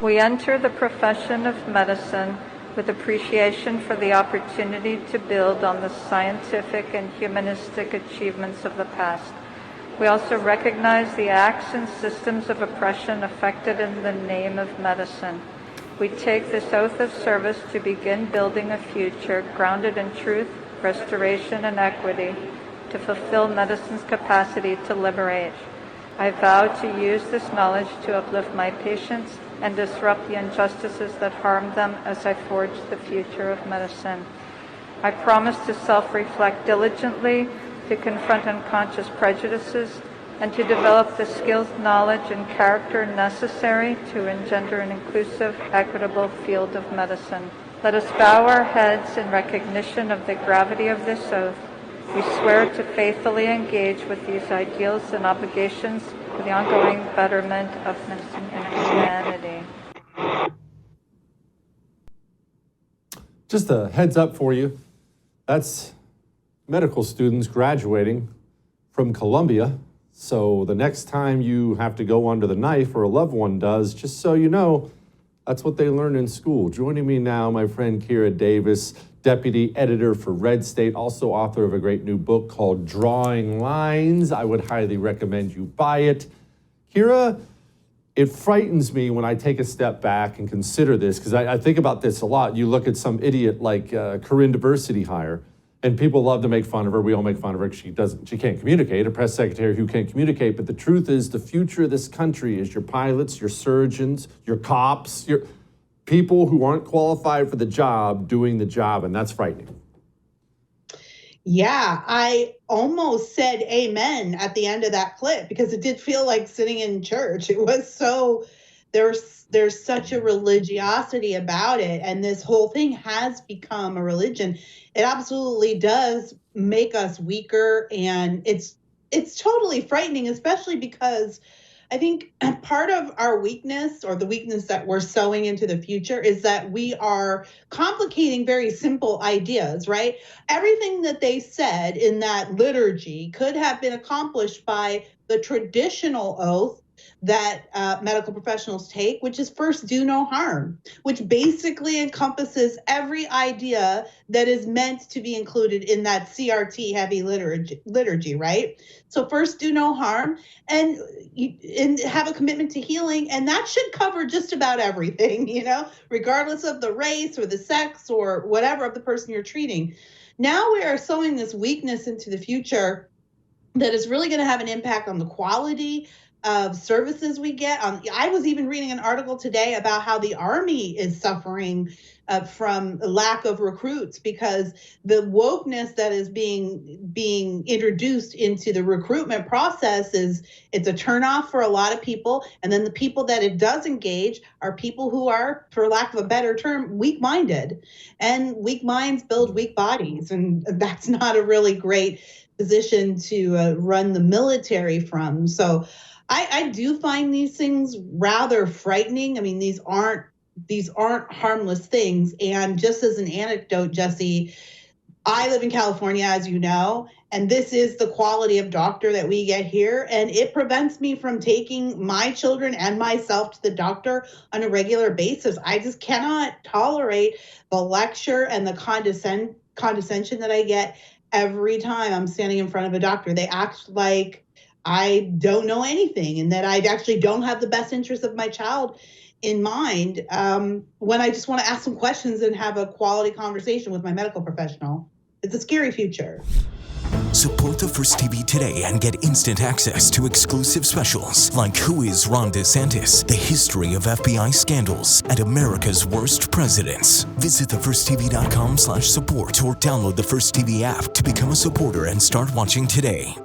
We enter the profession of medicine with appreciation for the opportunity to build on the scientific and humanistic achievements of the past. We also recognize the acts and systems of oppression affected in the name of medicine. We take this oath of service to begin building a future grounded in truth, restoration, and equity, to fulfill medicine's capacity to liberate. I vow to use this knowledge to uplift my patients and disrupt the injustices that harm them as I forge the future of medicine. I promise to self-reflect diligently, to confront unconscious prejudices, and to develop the skills, knowledge, and character necessary to engender an inclusive, equitable field of medicine. Let us bow our heads in recognition of the gravity of this oath. We swear to faithfully engage with these ideals and obligations for the ongoing betterment of medicine and humanity. Just a heads up for you, that's medical students graduating from Columbia. So the next time you have to go under the knife, or a loved one does, just so you know, that's what they learn in school. Joining me now, my friend Kira Davis, deputy editor for RedState, also author of a great new book called Drawing Lines. I would highly recommend you buy it. Kira, it frightens me when I take a step back and consider this, because I think about this a lot. You look at some idiot like Corinne Diversity hire, and people love to make fun of her. We all make fun of her because she can't communicate, a press secretary who can't communicate. But the truth is, the future of this country is your pilots, your surgeons, your cops, your people who aren't qualified for the job doing the job, and that's frightening. Yeah, I almost said amen at the end of that clip because it did feel like sitting in church. It was so, there's such a religiosity about it, and this whole thing has become a religion. It absolutely does make us weaker, and it's totally frightening, especially because I think part of our weakness, or the weakness that we're sowing into the future, is that we are complicating very simple ideas, right? Everything that they said in that liturgy could have been accomplished by the traditional oath that medical professionals take, which is first do no harm, which basically encompasses every idea that is meant to be included in that CRT heavy liturgy, right? So first do no harm and have a commitment to healing. And that should cover just about everything, regardless of the race or the sex or whatever of the person you're treating. Now we are sowing this weakness into the future that is really going to have an impact on the quality of services we get. I was even reading an article today about how the Army is suffering from lack of recruits because the wokeness that is being introduced into the recruitment process it's a turnoff for a lot of people. And then the people that it does engage are people who are, for lack of a better term, weak-minded. And weak minds build weak bodies. And that's not a really great position to run the military from. So I do find these things rather frightening. I mean, these aren't harmless things. And just as an anecdote, Jesse, I live in California, as you know, and this is the quality of doctor that we get here. And it prevents me from taking my children and myself to the doctor on a regular basis. I just cannot tolerate the lecture and the condescension that I get every time I'm standing in front of a doctor. They act like I don't know anything and that I actually don't have the best interest of my child in mind when I just want to ask some questions and have a quality conversation with my medical professional. It's a scary future. Support the First TV today and get instant access to exclusive specials like Who is Ron DeSantis, the history of FBI scandals, and America's worst presidents. Visit thefirsttv.com/support or download the First TV app to become a supporter and start watching today.